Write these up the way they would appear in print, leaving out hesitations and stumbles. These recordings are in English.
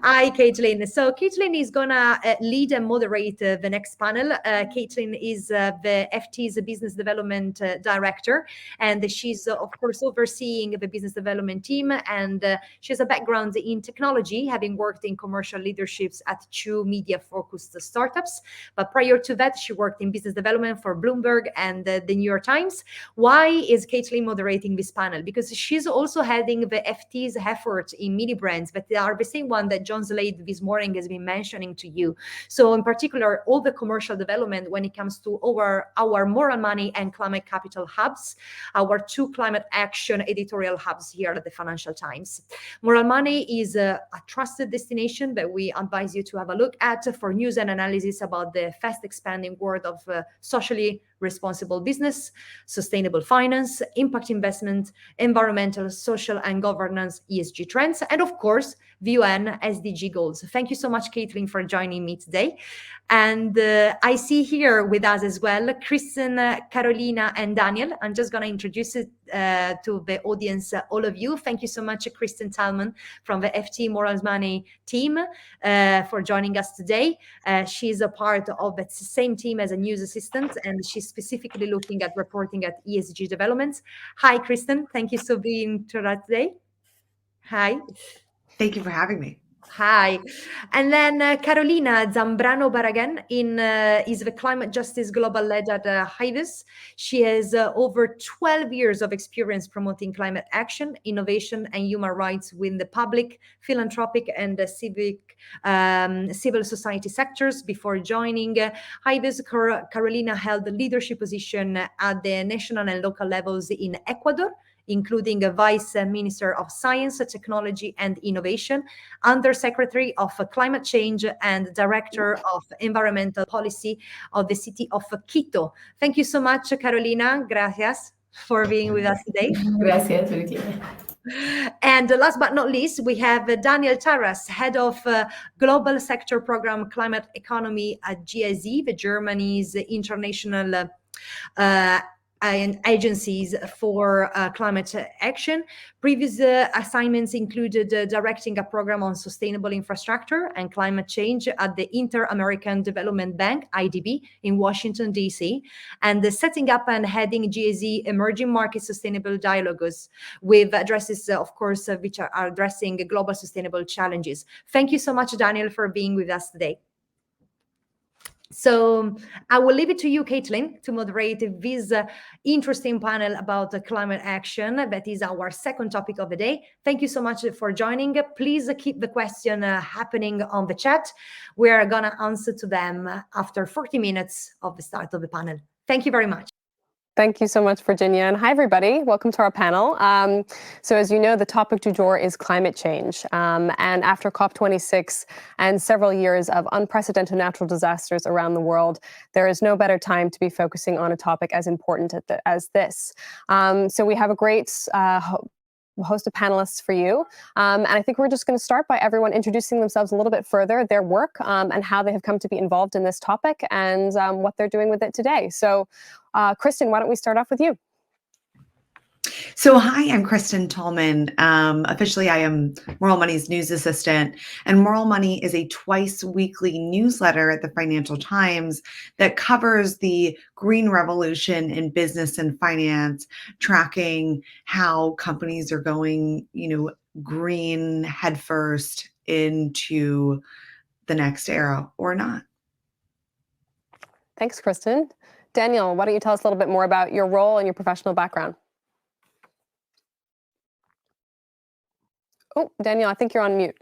Hi, Caitlin. So Caitlin is gonna lead and moderate the next panel. Caitlin is the FT's Business Development Director, and she's of course overseeing the business development team. And she has a background in technology, having worked in commercial leaderships at two media-focused startups. But prior to that, she worked in business development for Bloomberg and the New York Times. Why is Caitlin moderating this panel? Because she's also heading the FT's effort in mini brands, but they are the same one that John Slade this morning has been mentioning to you. So in particular, all the commercial development when it comes to our Moral Money and Climate Capital hubs, our two climate action editorial hubs here at the Financial Times. Moral Money is a trusted destination that we advise you to have a look at for news and analysis about the fast expanding world of socially responsible business, sustainable finance, impact investment, environmental, social, and governance ESG trends, and of course, VUN SDG goals. Thank you so much, Caitlin, for joining me today. And I see here with us as well, Kristen, Carolina, and Daniel. I'm just going to introduce it to the audience, all of you. Thank you so much, Kristen Talman from the FT Moral Money team for joining us today. She's a part of the same team as a news assistant, and she's specifically looking at reporting at ESG developments. Hi, Kristen. Thank you for being to us today. Hi. Thank you for having me. Hi. And then Carolina Zambrano Barragán is the Climate Justice Global Lead at Hivos. She has over 12 years of experience promoting climate action, innovation, and human rights within the public, philanthropic, and civil society sectors. Before joining Hivos, Carolina held the leadership position at the national and local levels in Ecuador, including a Vice Minister of Science, Technology and Innovation, Undersecretary of Climate Change, and Director of Environmental Policy of the city of Quito. Thank you so much, Carolina. Gracias for being with us today. Gracias, Virginia. And last but not least, we have Daniel Taras, Head of Global Sector Program Climate Economy at GIZ, the Germany's international and agencies for climate action. Previous assignments included directing a program on sustainable infrastructure and climate change at the Inter-American Development Bank, IDB, in Washington, D.C., and setting up and heading GIZ Emerging Market Sustainable Dialogues with addresses, of course, which are addressing global sustainable challenges. Thank you so much, Daniel, for being with us today. So I will leave it to you, Caitlin, to moderate this interesting panel about climate action. That is our second topic of the day. Thank you so much for joining. Please keep the question happening on the chat. We are going to answer to them after 40 minutes of the start of the panel. Thank you very much. Thank you so much, Virginia. And hi, everybody. Welcome to our panel. So as you know, the topic du jour is climate change. And after COP26 and several years of unprecedented natural disasters around the world, there is no better time to be focusing on a topic as important as this. So we have a great host of panelists for you. And I think we're just going to start by everyone introducing themselves a little bit further, their work, and how they have come to be involved in this topic and what they're doing with it today. So Kristen, why don't we start off with you? So hi, I'm Kristen Talman. Officially, I am Moral Money's news assistant, and Moral Money is a twice weekly newsletter at the Financial Times that covers the green revolution in business and finance, tracking how companies are going, green headfirst into the next era or not. Thanks, Kristen. Daniel, why don't you tell us a little bit more about your role and your professional background? Oh, Daniel, I think you're on mute.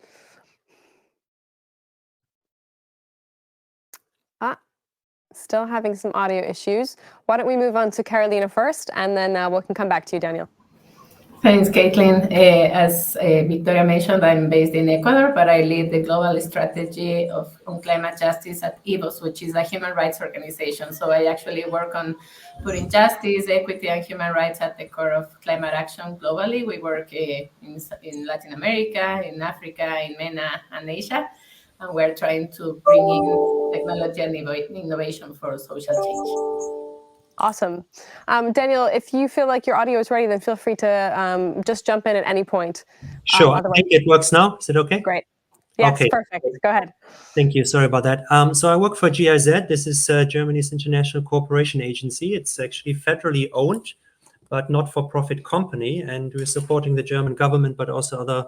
Still having some audio issues. Why don't we move on to Carolina first, and then we can come back to you, Daniel. Thanks, Caitlin. As Victoria mentioned, I'm based in Ecuador, but I lead the global strategy on climate justice at Hivos, which is a human rights organization. So I actually work on putting justice, equity, and human rights at the core of climate action globally. We work in Latin America, in Africa, in MENA, and Asia. And we're trying to bring in technology and innovation for social change. Awesome. Daniel, if you feel like your audio is ready, then feel free to just jump in at any point. Sure. I think it works now. Is it okay? Great. Yes, Okay. perfect. Go ahead. Thank you. Sorry about that. So I work for GIZ. This is Germany's International Cooperation Agency. It's actually federally owned, but not-for-profit company. And we're supporting the German government, but also other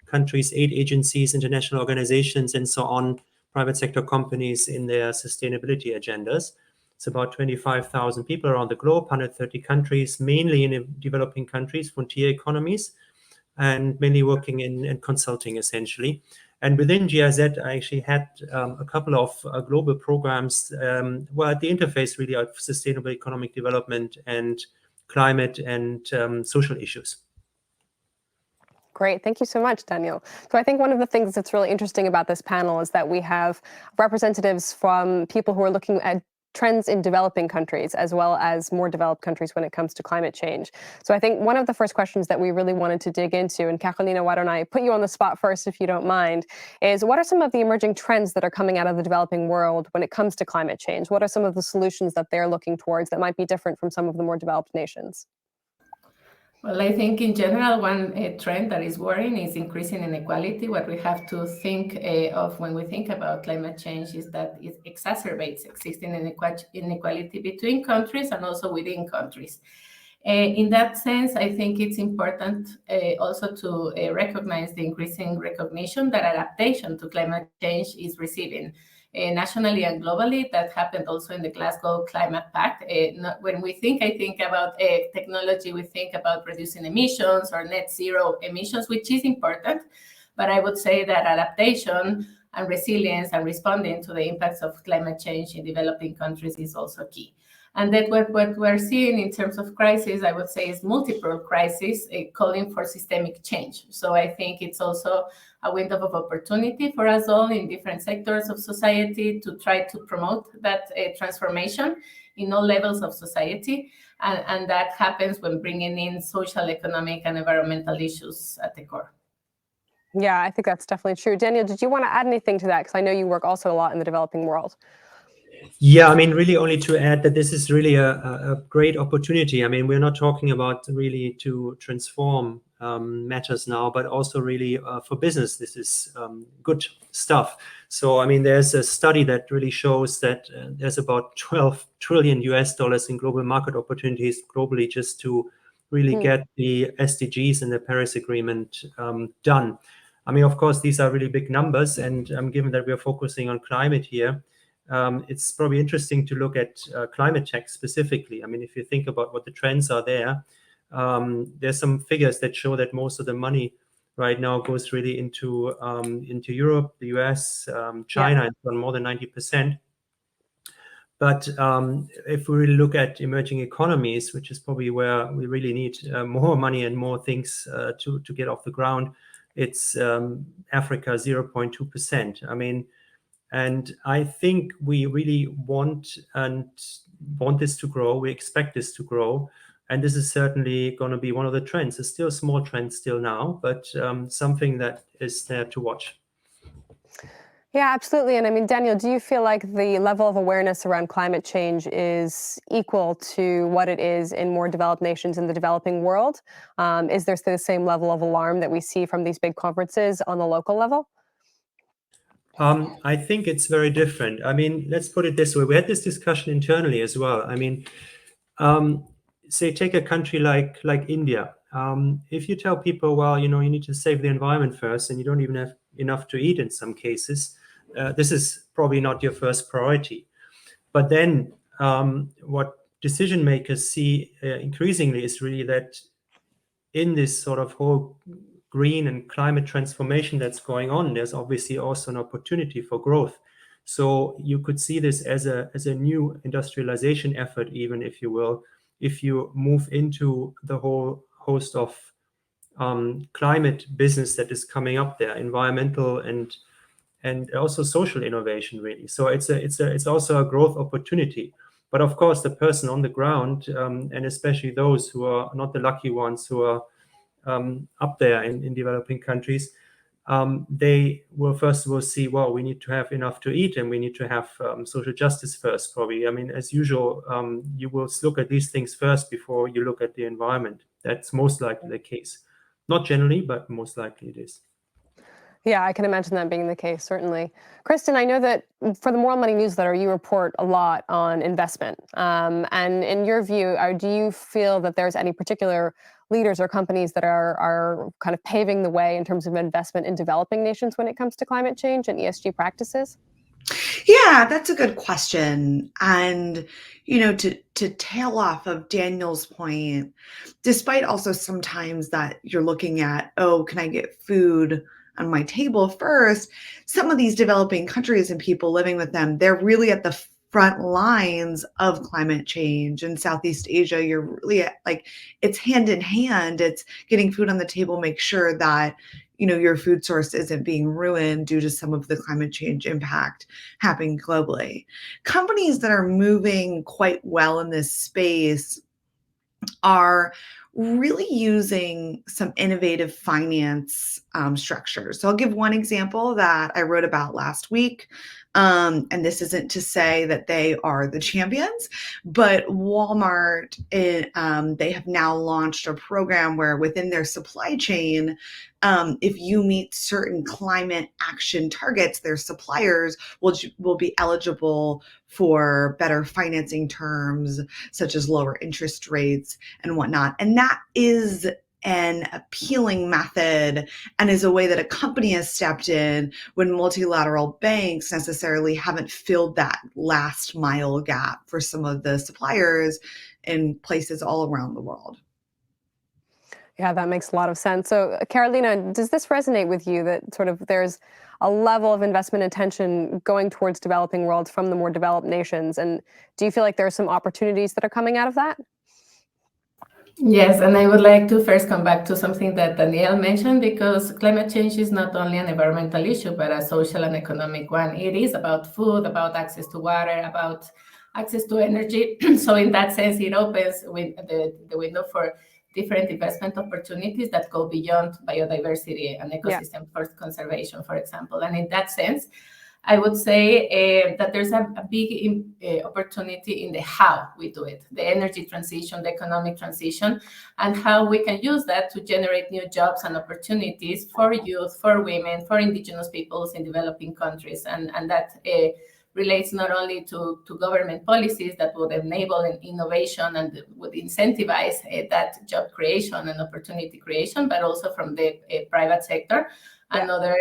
countries, aid agencies, international organizations, and so on, private sector companies in their sustainability agendas. It's about 25,000 people around the globe, 130 countries, mainly in developing countries, frontier economies, and mainly working in consulting, essentially. And within GIZ, I actually had a couple of global programs, at the interface really of sustainable economic development and climate and social issues. Great. Thank you so much, Daniel. So I think one of the things that's really interesting about this panel is that we have representatives from people who are looking at trends in developing countries as well as more developed countries when it comes to climate change. So I think one of the first questions that we really wanted to dig into, and Carolina, why don't I put you on the spot first if you don't mind, is what are some of the emerging trends that are coming out of the developing world when it comes to climate change? What are some of the solutions that they're looking towards that might be different from some of the more developed nations? Well, I think in general, one trend that is worrying is increasing inequality. What we have to think of when we think about climate change is that it exacerbates existing inequality between countries and also within countries. In that sense, I think it's important also to recognize the increasing recognition that adaptation to climate change is receiving. Nationally and globally. That happened also in the Glasgow Climate Pact. When I think about technology, we think about reducing emissions or net zero emissions, which is important. But I would say that adaptation and resilience and responding to the impacts of climate change in developing countries is also key. And that what we're seeing in terms of crisis, I would say, is multiple crises calling for systemic change. So I think it's also a window of opportunity for us all in different sectors of society to try to promote that transformation in all levels of society. And that happens when bringing in social, economic, and environmental issues at the core. Yeah, I think that's definitely true. Daniel, did you want to add anything to that? Because I know you work also a lot in the developing world. Yeah, I mean, really only to add that this is really a great opportunity. I mean, we're not talking about really to transform matters now, but also really for business, this is good stuff. So, I mean, there's a study that really shows that there's about $12 trillion in global market opportunities globally just to really get the SDGs and the Paris Agreement done. I mean, of course, these are really big numbers. And given that we're focusing on climate here, it's probably interesting to look at climate tech specifically. I mean, if you think about what the trends are there, there's some figures that show that most of the money right now goes really into Europe, the US, China, and so on, more than 90%. But if we really look at emerging economies, which is probably where we really need more money and more things to get off the ground, it's Africa, 0.2%. I mean, and I think we really want this to grow. We expect this to grow. And this is certainly going to be one of the trends. It's still a small trend still now, but something that is there to watch. Yeah, absolutely. And I mean, Daniel, do you feel like the level of awareness around climate change is equal to what it is in more developed nations in the developing world? Is there the same level of alarm that we see from these big conferences on the local level? I think it's very different. I mean, let's put it this way. We had this discussion internally as well. I mean, say take a country like India. If you tell people, well, you need to save the environment first, and you don't even have enough to eat in some cases, this is probably not your first priority. But then what decision makers see increasingly is really that in this sort of whole green and climate transformation that's going on, there's obviously also an opportunity for growth. So you could see this as a new industrialization effort, even if you will, if you move into the whole host of climate business that is coming up there, environmental and also social innovation, really. So it's also a growth opportunity. But of course, the person on the ground, and especially those who are not the lucky ones who are up there in developing countries, they will first of all see, well, we need to have enough to eat, and we need to have social justice first, probably. I mean, as usual, you will look at these things first before you look at the environment. That's most likely the case. Not generally, but most likely it is. Yeah, I can imagine that being the case, certainly. Kristen, I know that for the Moral Money newsletter, you report a lot on investment. And in your view, do you feel that there's any particular leaders or companies that are kind of paving the way in terms of investment in developing nations when it comes to climate change and ESG practices? Yeah, that's a good question. And, to tail off of Daniel's point, despite also sometimes that you're looking at, oh, can I get food on my table first? Some of these developing countries and people living with them, they're really at the front lines of climate change. In Southeast Asia, you're really it's hand in hand. It's getting food on the table, make sure that your food source isn't being ruined due to some of the climate change impact happening globally. Companies that are moving quite well in this space are really using some innovative finance structures. So I'll give one example that I wrote about last week. And this isn't to say that they are the champions, but Walmart, they have now launched a program where within their supply chain, if you meet certain climate action targets, their suppliers will be eligible for better financing terms, such as lower interest rates and whatnot. And that is an appealing method and is a way that a company has stepped in when multilateral banks necessarily haven't filled that last mile gap for some of the suppliers in places all around the world. Yeah, that makes a lot of sense. So, Carolina, does this resonate with you that sort of there's a level of investment attention going towards developing worlds from the more developed nations? And do you feel like there are some opportunities that are coming out of that? Yes, and I would like to first come back to something that Danielle mentioned, because climate change is not only an environmental issue, but a social and economic one. It is about food, about access to water, about access to energy. So in that sense, it opens with the window for different investment opportunities that go beyond biodiversity and ecosystem conservation, for example. And in that sense, I would say that there's a big opportunity in the how we do it, the energy transition, the economic transition, and how we can use that to generate new jobs and opportunities for youth, for women, for indigenous peoples in developing countries. And that relates not only to government policies that would enable innovation and would incentivize that job creation and opportunity creation, but also from the private sector and other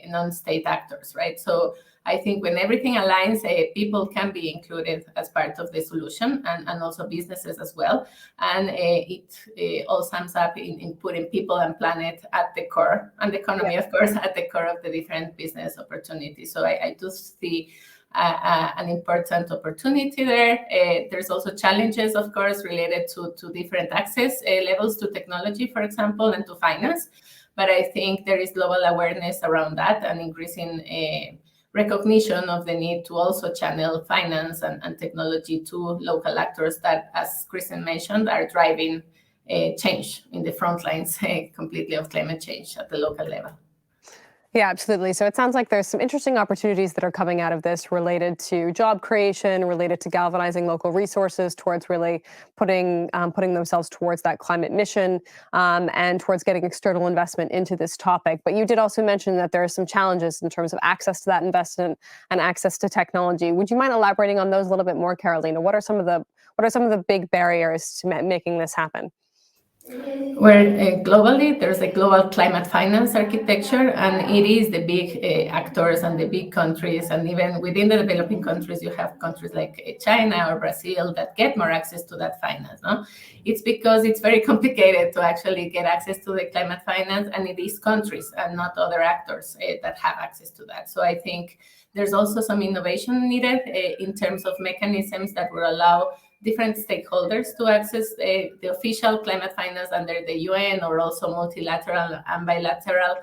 non-state actors, right? So I think when everything aligns, people can be included as part of the solution, and also businesses as well. And it all sums up in putting people and planet at the core, and the economy, of course, at the core of the different business opportunities. So I do see an important opportunity there. There's also challenges, of course, related to different access levels to technology, for example, and to finance. But I think there is global awareness around that and increasing recognition of the need to also channel finance and technology to local actors that, as Kristen mentioned, are driving change in the front lines completely of climate change at the local level. Yeah, absolutely. So it sounds like there's some interesting opportunities that are coming out of this related to job creation, related to galvanizing local resources towards really putting themselves towards that climate mission, and towards getting external investment into this topic. But you did also mention that there are some challenges in terms of access to that investment and access to technology. Would you mind elaborating on those a little bit more, Carolina? What are some of the big barriers to making this happen? Where globally, there's a global climate finance architecture, and it is the big actors and the big countries, and even within the developing countries, you have countries like China or Brazil that get more access to that finance. No? It's because it's very complicated to actually get access to the climate finance, and it is countries and not other actors that have access to that. So I think there's also some innovation needed in terms of mechanisms that will allow different stakeholders to access the official climate finance under the UN, or also multilateral and bilateral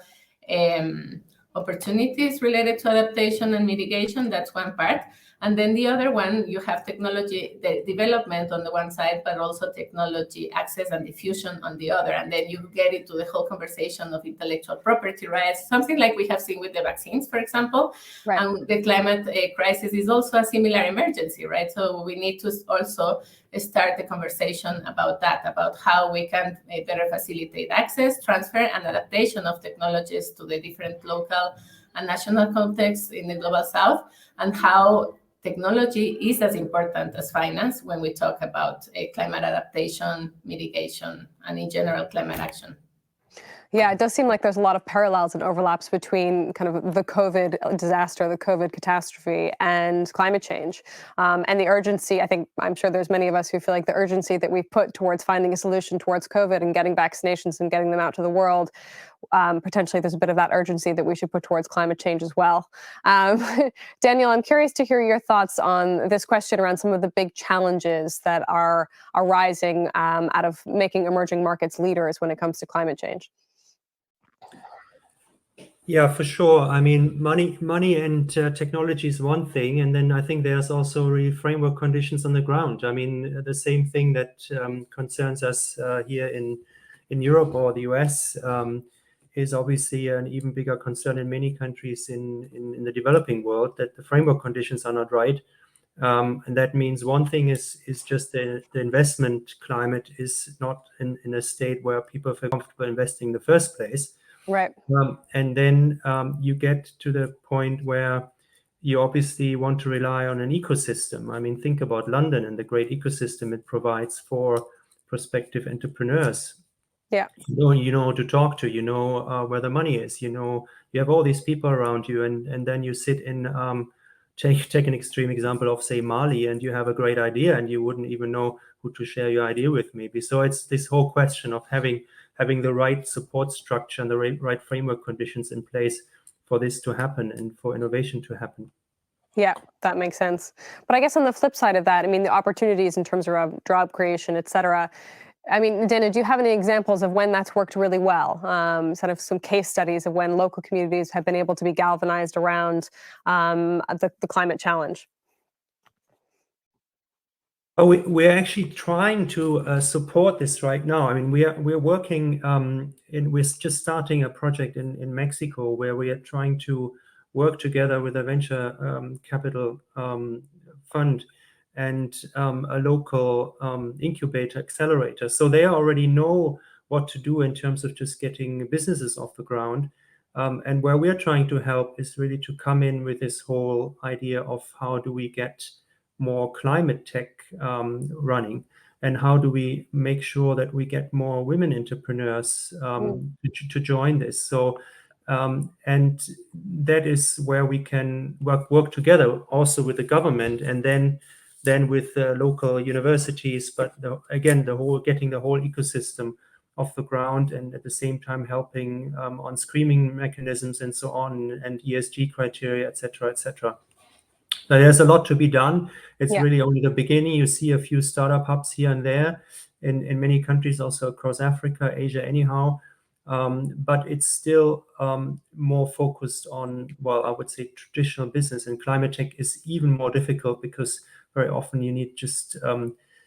opportunities related to adaptation and mitigation. That's one part. And then the other one, you have technology development on the one side, but also technology access and diffusion on the other. And then you get into the whole conversation of intellectual property rights, something like we have seen with the vaccines, for example. Right. And the climate crisis is also a similar emergency, right? So we need to also start the conversation about that, about how we can better facilitate access, transfer, and adaptation of technologies to the different local and national contexts in the Global South, and how technology is as important as finance when we talk about climate adaptation, mitigation, and in general, climate action. Yeah, it does seem like there's a lot of parallels and overlaps between kind of the COVID disaster, the COVID catastrophe, and climate change. And the urgency, I'm sure there's many of us who feel like the urgency that we've put towards finding a solution towards COVID and getting vaccinations and getting them out to the world, potentially there's a bit of that urgency that we should put towards climate change as well. Daniel, I'm curious to hear your thoughts on this question around some of the big challenges that are arising out of making emerging markets leaders when it comes to climate change. Yeah, for sure. I mean, money and technology is one thing, and then I think there's also really framework conditions on the ground. I mean, the same thing that concerns us here in Europe or the US is obviously an even bigger concern in many countries in the developing world, that the framework conditions are not right. And that means one thing is just the investment climate is not in a state where people feel comfortable investing in the first place. Right. And then you get to the point where you obviously want to rely on an ecosystem. I mean, think about London and the great ecosystem it provides for prospective entrepreneurs. Yeah. You know who to talk to, you know where the money is, you know, you have all these people around you, and then you sit in, take an extreme example of, say, Mali, and you have a great idea and you wouldn't even know who to share your idea with maybe. So it's this whole question of having the right support structure and the right framework conditions in place for this to happen and for innovation to happen. Yeah, that makes sense. But I guess on the flip side of that, I mean, the opportunities in terms of job creation, et cetera. I mean, Dana, do you have any examples of when that's worked really well? Sort of some case studies of when local communities have been able to be galvanized around the climate challenge? Oh, we're actually trying to support this right now. I mean, we're working we're just starting a project in Mexico where we are trying to work together with a venture capital fund and a local incubator accelerator. So they already know what to do in terms of just getting businesses off the ground. And where we're trying to help is really to come in with this whole idea of how do we get more climate tech running, and how do we make sure that we get more women entrepreneurs to join this. So and that is where we can work together also with the government, and then with local universities, but getting the whole ecosystem off the ground, and at the same time helping on screening mechanisms and so on, and ESG criteria, etc., etc. So there's a lot to be done. It's really only the beginning. You see a few startup hubs here and there in many countries, also across Africa, Asia, anyhow. But it's still more focused on, well, I would say traditional business, and climate tech is even more difficult because very often you need just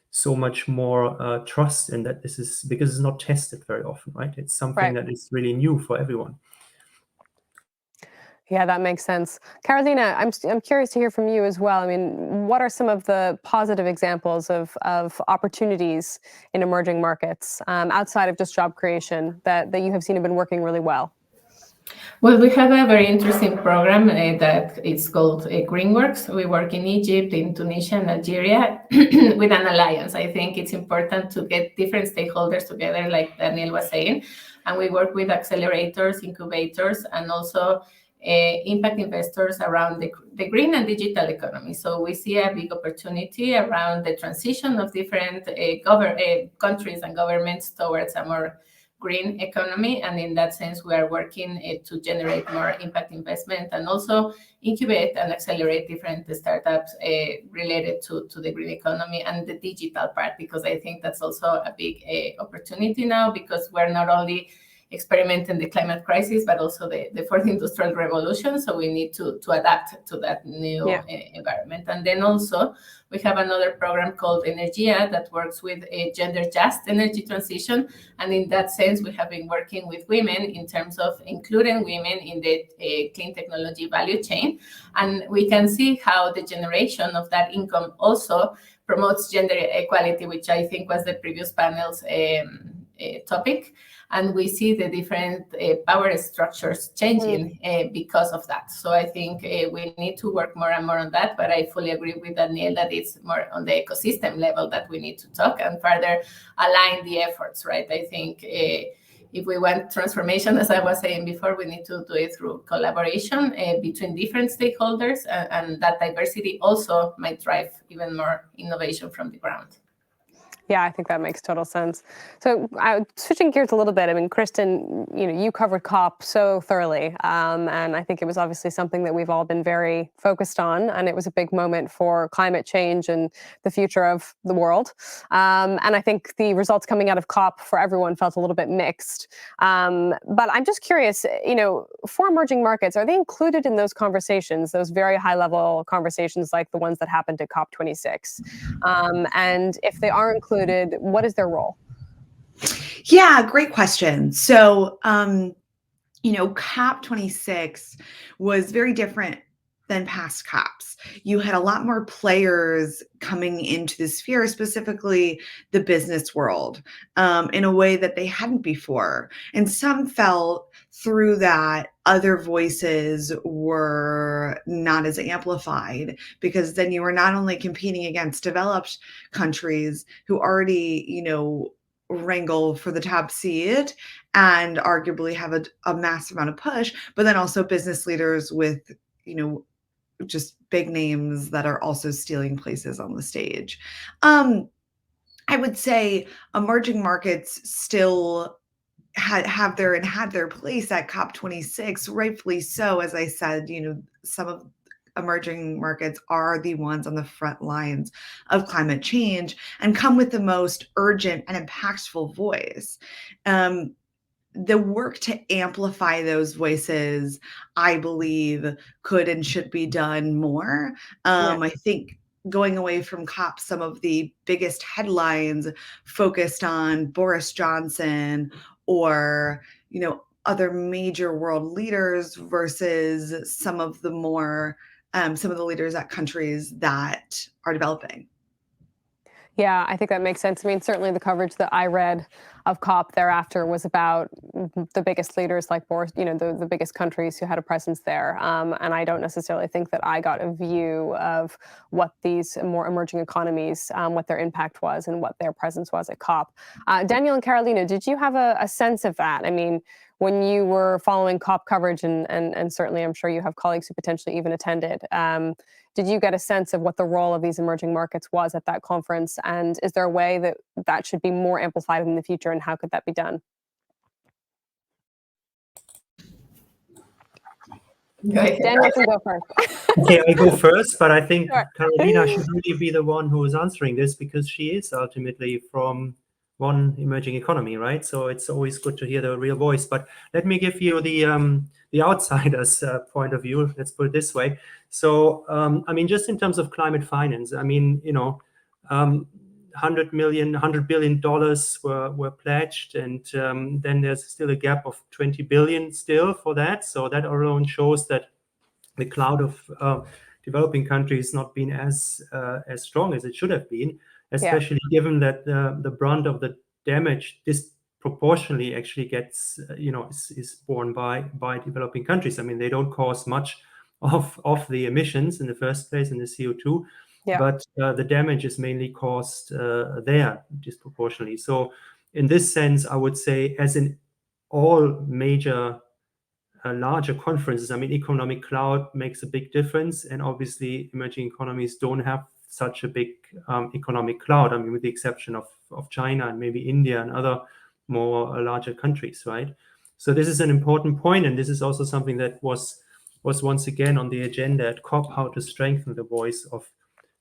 so much more trust in that this is, because it's not tested very often, right? It's something that is really new for everyone. Yeah, that makes sense. Carolina, I'm curious to hear from you as well. I mean, what are some of the positive examples of opportunities in emerging markets outside of just job creation that you have seen have been working really well? Well, we have a very interesting program that is called Greenworks. We work in Egypt, in Tunisia, and Algeria with an alliance. I think it's important to get different stakeholders together, like Daniel was saying, and we work with accelerators, incubators, and also impact investors around the green and digital economy. So we see a big opportunity around the transition of different countries and governments towards a more green economy, and in that sense we are working to generate more impact investment and also incubate and accelerate different startups related to the green economy and the digital part, because I think that's also a big opportunity now, because we're not only experimenting the climate crisis, but also the fourth industrial revolution. So we need to adapt to that new environment. And then also we have another program called Energia that works with a gender just energy transition. And in that sense, we have been working with women in terms of including women in the clean technology value chain. And we can see how the generation of that income also promotes gender equality, which I think was the previous panel's topic. And we see the different power structures changing because of that. So I think we need to work more and more on that. But I fully agree with Daniel that it's more on the ecosystem level that we need to talk and further align the efforts, right? I think if we want transformation, as I was saying before, we need to do it through collaboration between different stakeholders, and that diversity also might drive even more innovation from the ground. Yeah, I think that makes total sense. So switching gears a little bit, I mean, Kristen, you covered COP so thoroughly, and I think it was obviously something that we've all been very focused on, and it was a big moment for climate change and the future of the world. And I think the results coming out of COP for everyone felt a little bit mixed. But I'm just curious, for emerging markets, are they included in those conversations, those very high-level conversations like the ones that happened at COP26? And if they are included, what is their role? Yeah, great question. So, COP26 was very different than past COPs. You had a lot more players coming into the sphere, specifically the business world, in a way that they hadn't before. And some felt through that other voices were not as amplified, because then you were not only competing against developed countries who already, wrangle for the top seat and arguably have a massive amount of push, but then also business leaders with, just big names that are also stealing places on the stage. I would say emerging markets still had their place at COP26, rightfully so. As I said, some of emerging markets are the ones on the front lines of climate change and come with the most urgent and impactful voice. The work to amplify those voices, I believe, could and should be done more. I think going away from COP, some of the biggest headlines focused on Boris Johnson or, other major world leaders versus some of the leaders at countries that are developing. Yeah, I think that makes sense. I mean, certainly the coverage that I read of COP thereafter was about the biggest leaders like Boris, the biggest countries who had a presence there. And I don't necessarily think that I got a view of what these more emerging economies, what their impact was and what their presence was at COP. Daniel and Carolina, did you have a sense of that? I mean, when you were following COP coverage, and certainly I'm sure you have colleagues who potentially even attended, did you get a sense of what the role of these emerging markets was at that conference? And is there a way that should be more amplified in the future, and how could that be done? Daniel can go first. Okay, I go first, but I think Sure. Carolina should really be the one who is answering this, because she is ultimately from one emerging economy, right? So it's always good to hear the real voice. But let me give you the outsider's point of view. Let's put it this way. So, just in terms of climate finance, $100 billion were pledged, and then there's still a gap of 20 billion still for that. So that alone shows that the cloud of developing countries not been as strong as it should have been, especially given that the brunt of the damage disproportionately actually gets, is borne by developing countries. I mean, they don't cause much of the emissions in the first place in the CO2, but the damage is mainly caused there disproportionately. So in this sense, I would say, as in all major larger conferences, economic cloud makes a big difference, and obviously emerging economies don't have such a big economic cloud, with the exception of China and maybe India and other more larger countries, right? So this is an important point, and this is also something that was once again on the agenda at COP, how to strengthen the voice of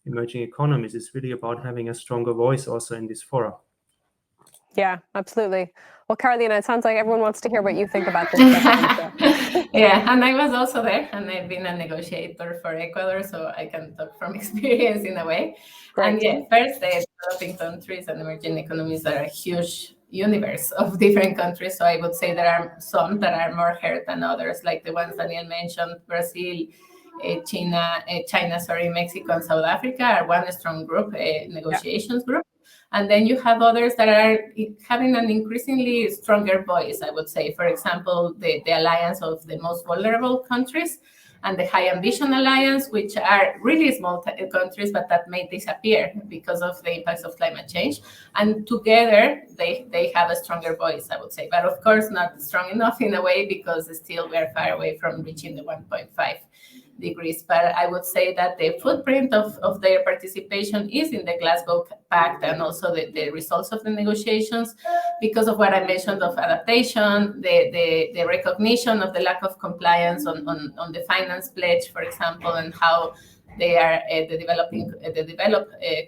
emerging economies. It's really about having a stronger voice also in this forum. Yeah, absolutely. Well, Carolina, it sounds like everyone wants to hear what you think about this session. Yeah, and I was also there, and I've been a negotiator for Ecuador, so I can talk from experience in a way. Great. And yeah, first, developing countries and emerging economies are a huge universe of different countries. So I would say there are some that are more hurt than others, like the ones Daniel mentioned: Brazil, China, Mexico, and South Africa are one strong group, negotiations group. And then you have others that are having an increasingly stronger voice, I would say. For example, the alliance of the most vulnerable countries and the High Ambition Alliance, which are really small countries, but that may disappear because of the impacts of climate change. And together, they have a stronger voice, I would say. But of course, not strong enough in a way, because still we're far away from reaching the 1.5 degrees. But I would say that the footprint of their participation is in the Glasgow Pact, and also the results of the negotiations, because of what I mentioned of adaptation, the recognition of the lack of compliance on the finance pledge, for example, and how they are the developed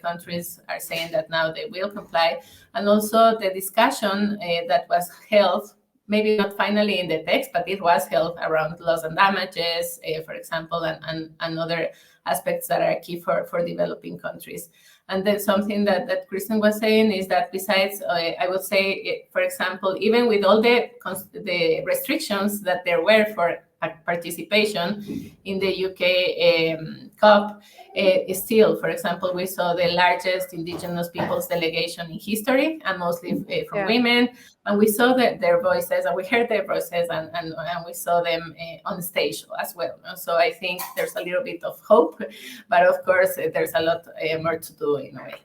countries are saying that now they will comply, and also the discussion that was held, maybe not finally in the text, but it was held around loss and damages, for example, and other aspects that are key for developing countries. And then something that Kristen was saying is that besides, I would say, for example, even with all the restrictions that there were for participation in the UK COP, still, for example, we saw the largest Indigenous peoples delegation in history, and mostly from women. And we saw their voices, and we heard their voices, and we saw them on stage as well. So I think there's a little bit of hope, but of course, there's a lot more to do in a way.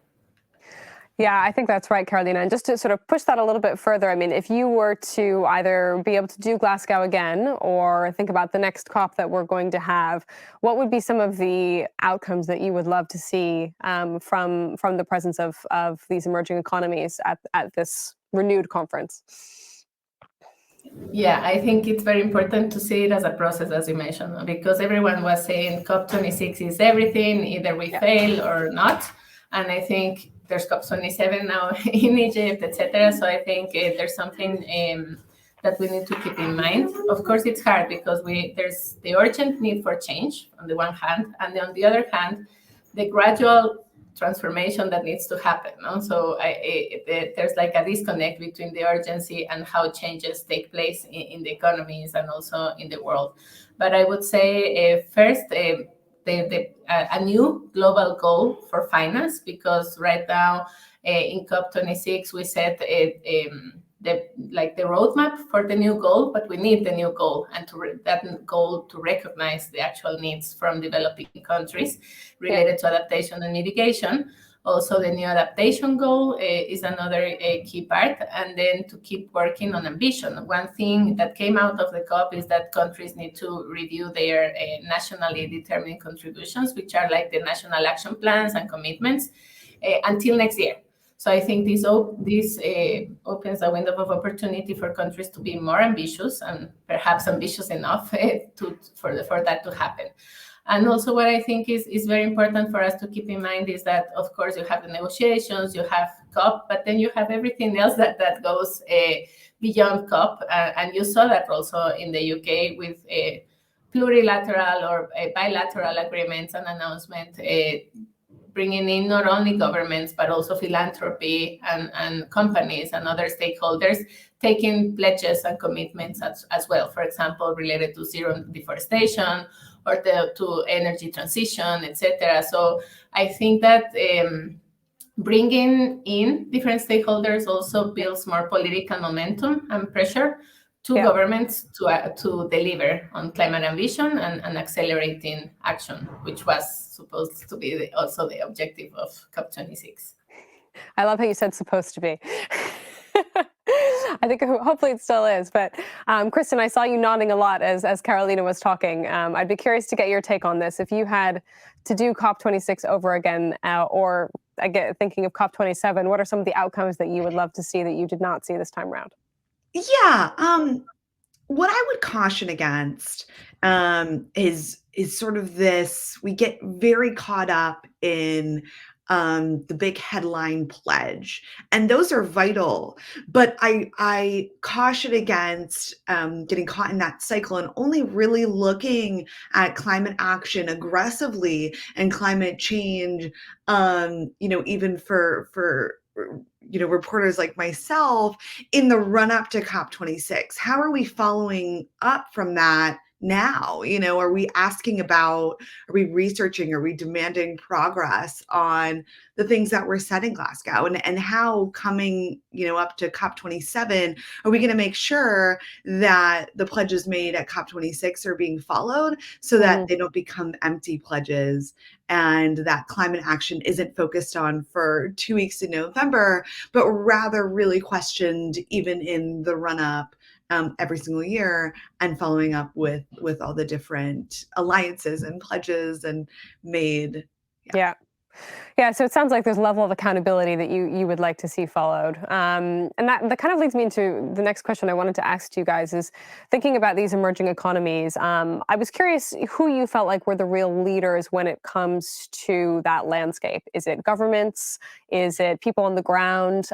Yeah, I think that's right, Carolina. And just to sort of push that a little bit further, I mean, if you were to either be able to do Glasgow again, or think about the next COP that we're going to have, what would be some of the outcomes that you would love to see from the presence of these emerging economies at this renewed conference? Yeah, I think it's very important to see it as a process, as you mentioned, because everyone was saying COP26 is everything, either we fail or not. And I think there's COP27 now in Egypt, etc. So I think there's something that we need to keep in mind. Of course, it's hard because there's the urgent need for change on the one hand, and on the other hand, the gradual transformation that needs to happen. No? So there's like a disconnect between the urgency and how changes take place in the economies and also in the world. But I would say first, a new global goal for finance, because right now in COP26 we set the roadmap for the new goal, but we need the new goal, and that goal to recognize the actual needs from developing countries related to adaptation and mitigation. Also, the new adaptation goal is another key part, and then to keep working on ambition. One thing that came out of the COP is that countries need to review their nationally determined contributions, which are like the national action plans and commitments, until next year. So I think this opens a window of opportunity for countries to be more ambitious, and perhaps ambitious enough for that to happen. And also what I think is very important for us to keep in mind is that, of course, you have the negotiations, you have COP, but then you have everything else that goes beyond COP. And you saw that also in the UK with plurilateral or bilateral agreements and announcements, bringing in not only governments, but also philanthropy and companies and other stakeholders, taking pledges and commitments as well, for example, related to zero deforestation or to energy transition, etc. So I think that bringing in different stakeholders also builds more political momentum and pressure to governments to deliver on climate ambition and accelerating action, which was supposed to be also the objective of COP26. I love how you said supposed to be. I think hopefully it still is. But Kristen, I saw you nodding a lot as Carolina was talking. I'd be curious to get your take on this. If you had to do COP26 over again, or again, thinking of COP27, what are some of the outcomes that you would love to see that you did not see this time around? Yeah, what I would caution against is sort of this, we get very caught up in the big headline pledge, and those are vital. But I caution against getting caught in that cycle and only really looking at climate action aggressively and climate change, even for reporters like myself in the run up to COP26. How are we following up from that now? Are we asking about, are we researching, are we demanding progress on the things that were said in Glasgow, and how coming, up to COP27, are we going to make sure that the pledges made at COP26 are being followed so that they don't become empty pledges, and that climate action isn't focused on for 2 weeks in November, but rather really questioned even in the run up every single year, and following up with all the different alliances and pledges and made. Yeah, so it sounds like there's a level of accountability that you would like to see followed. And that kind of leads me into the next question I wanted to ask to you guys is, thinking about these emerging economies, I was curious who you felt like were the real leaders when it comes to that landscape. Is it governments? Is it people on the ground?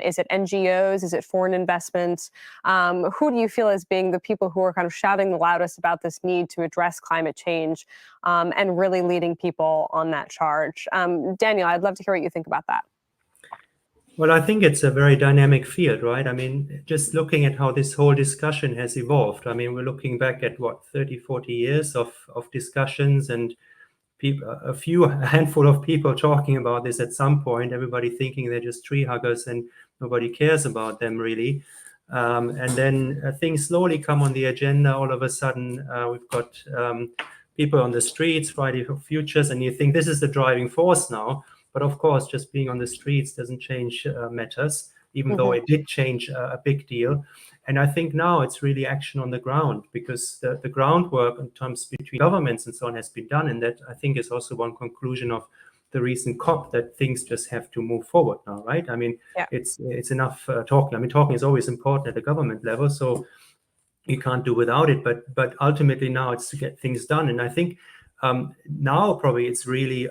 Is it NGOs? Is it foreign investments? Who do you feel as being the people who are kind of shouting the loudest about this need to address climate change and really leading people on that charge? Daniel, I'd love to hear what you think about that. Well, I think it's a very dynamic field, right? I mean, just looking at how this whole discussion has evolved. I mean, we're looking back at 30, 40 years of discussions, and a handful of people talking about this at some point, everybody thinking they're just tree huggers and nobody cares about them really. And then things slowly come on the agenda. All of a sudden, we've got people on the streets, Friday for Futures, and you think this is the driving force now. But of course, just being on the streets doesn't change matters, even though it did change a big deal. And I think now it's really action on the ground, because the groundwork in terms between governments and so on has been done. And that, I think, is also one conclusion of the recent COP, that things just have to move forward now, right? I mean, it's enough talking. I mean, talking is always important at the government level, so you can't do without it. But ultimately now it's to get things done. And I think now probably it's really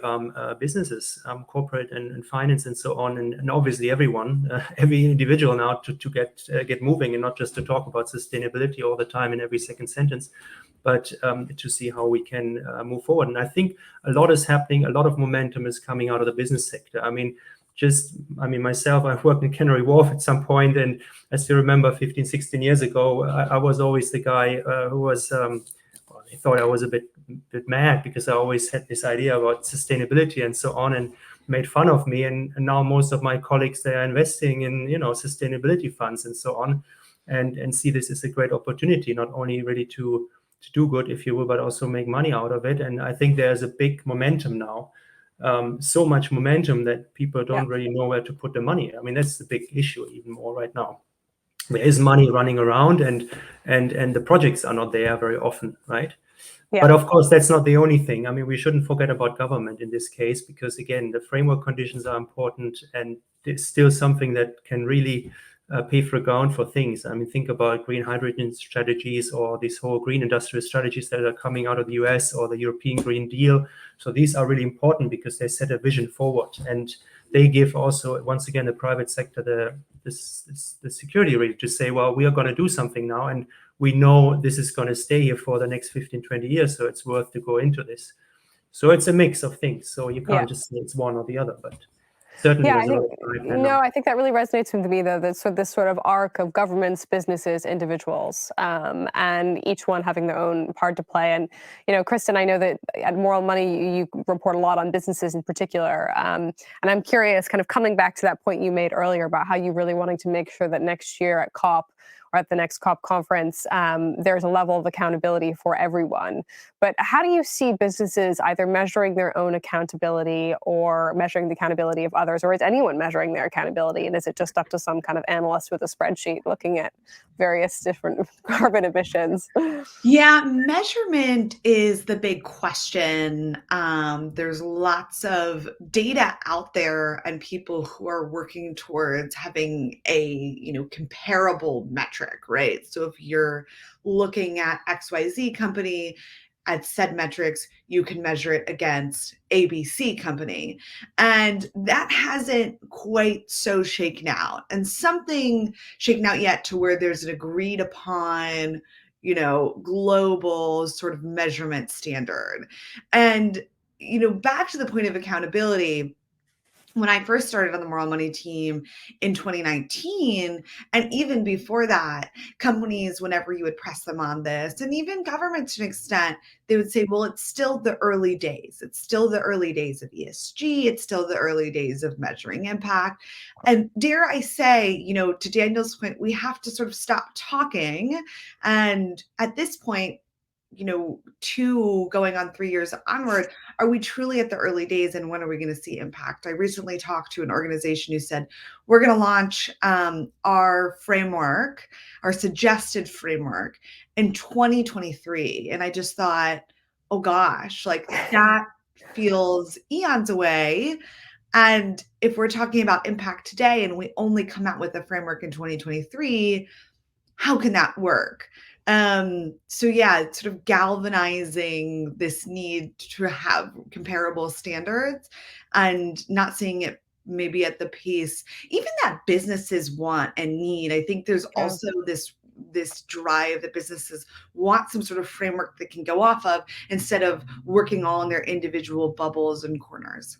businesses, corporate and finance and so on, and obviously everyone, every individual now to get moving, and not just to talk about sustainability all the time in every second sentence, but to see how we can move forward. And I think a lot is happening. A lot of momentum is coming out of the business sector. I mean, myself, I've worked in Canary Wharf at some point, and I still remember 15, 16 years ago, I was always the guy who was, I thought I was a bit mad, because I always had this idea about sustainability and so on, and made fun of me. And now most of my colleagues, they are investing in, sustainability funds and so on, and see this as a great opportunity, not only really to do good, if you will, but also make money out of it. And I think there's a big momentum now. So much momentum that people don't really know where to put the money. I mean, that's the big issue even more right now. There is money running around, and the projects are not there very often, right? Yeah. But of course, that's not the only thing. I mean, we shouldn't forget about government in this case, because again, the framework conditions are important, and it's still something that can really pave the ground for things. I mean, think about green hydrogen strategies, or these whole green industrial strategies that are coming out of the US, or the European Green Deal. So these are really important because they set a vision forward, and they give also, once again, the private sector the security really to say, well, we are going to do something now, and we know this is going to stay here for the next 15, 20 years, so it's worth to go into this. So it's a mix of things. So you can't just say it's one or the other, but certainly I think that really resonates with me, though, this sort of arc of governments, businesses, individuals, and each one having their own part to play. And, Kristen, I know that at Moral Money, you report a lot on businesses in particular. And I'm curious, kind of coming back to that point you made earlier about how you really wanting to make sure that next year at COP, or at the next COP conference, there's a level of accountability for everyone. But how do you see businesses either measuring their own accountability or measuring the accountability of others? Or is anyone measuring their accountability? And is it just up to some kind of analyst with a spreadsheet looking at various different carbon emissions? Yeah, measurement is the big question. There's lots of data out there, and people who are working towards having a comparable metric, right? So if you're looking at XYZ company, at said metrics, you can measure it against ABC company. And that hasn't quite so shaken out, and something shaken out yet to where there's an agreed upon, global sort of measurement standard. And, back to the point of accountability, when I first started on the Moral Money team in 2019, and even before that, companies, whenever you would press them on this, and even government to an extent, they would say, well, it's still the early days. It's still the early days of ESG. It's still the early days of measuring impact. And dare I say, to Daniel's point, we have to sort of stop talking. And at this point, 2 going on 3 years onward, are we truly at the early days, and when are we going to see impact? I recently talked to an organization who said, we're going to launch our framework, our suggested framework in 2023. And I just thought, oh gosh, like that feels eons away. And if we're talking about impact today and we only come out with a framework in 2023, how can that work? So yeah, it's sort of galvanizing this need to have comparable standards and not seeing it maybe at the pace even that businesses want and need. I think there's also this drive that businesses want some sort of framework that can go off of instead of working all in their individual bubbles and corners.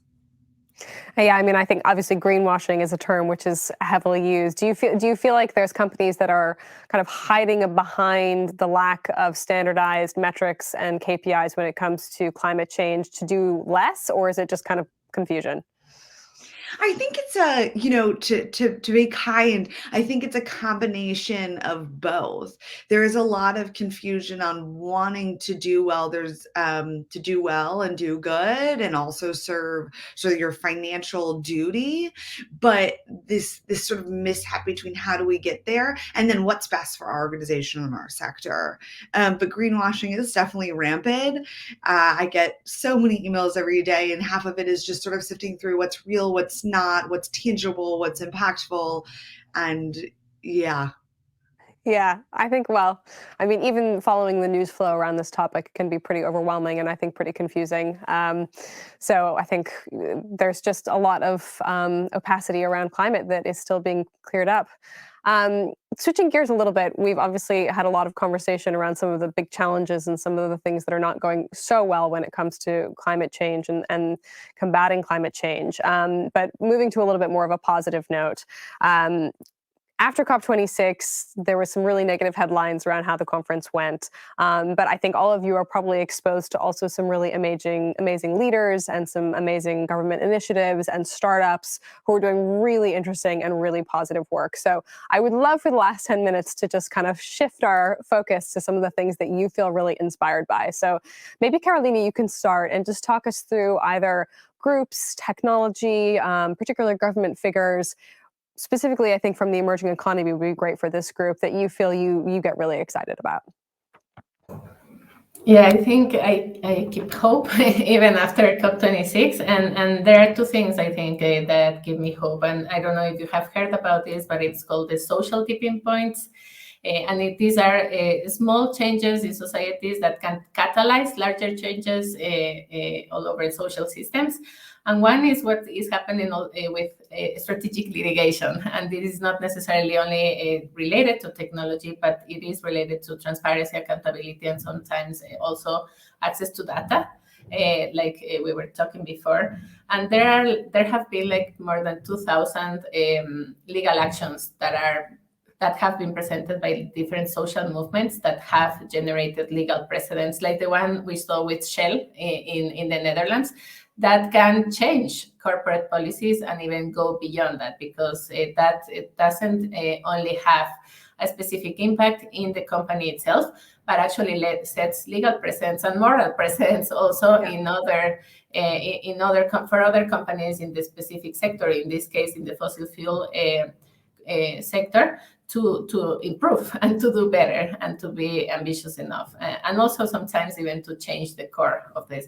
Yeah, I mean, I think obviously greenwashing is a term which is heavily used. Do you feel like there's companies that are kind of hiding behind the lack of standardized metrics and KPIs when it comes to climate change to do less, or is it just kind of confusion? I think it's to be kind, I think it's a combination of both. There is a lot of confusion on wanting to do well. There's to do well and do good and also serve sort of your financial duty. But this sort of mishap between how do we get there and then what's best for our organization and our sector. But greenwashing is definitely rampant. I get so many emails every day, and half of it is just sort of sifting through what's real, what's not, what's tangible, what's impactful. And yeah, I think, I mean, even following the news flow around this topic can be pretty overwhelming and I think pretty confusing. So I think there's just a lot of opacity around climate that is still being cleared up. Switching gears a little bit, we've obviously had a lot of conversation around some of the big challenges and some of the things that are not going so well when it comes to climate change and combating climate change. But moving to a little bit more of a positive note, after COP26, there were some really negative headlines around how the conference went. But I think all of you are probably exposed to also some really amazing leaders and some amazing government initiatives and startups who are doing really interesting and really positive work. So I would love for the last 10 minutes to just kind of shift our focus to some of the things that you feel really inspired by. So maybe Carolina, you can start and just talk us through either groups, technology, particular government figures. Specifically, I think from the emerging economy would be great for this group that you feel you get really excited about. Yeah, I think I keep hope even after COP26, and there are 2 things I think that give me hope. And I don't know if you have heard about this, but it's called the social tipping points. And these are small changes in societies that can catalyze larger changes all over social systems. And one is what is happening with strategic litigation. And this is not necessarily only related to technology, but it is related to transparency, accountability, and sometimes also access to data, like we were talking before. And there have been like more than 2,000 legal actions that have been presented by different social movements that have generated legal precedents, like the one we saw with Shell in the Netherlands, that can change corporate policies and even go beyond that, because it doesn't only have a specific impact in the company itself, but actually sets legal precedents and moral precedents also for other companies in the specific sector, in this case in the fossil fuel sector, to improve and to do better and to be ambitious enough, and also sometimes even to change the core of the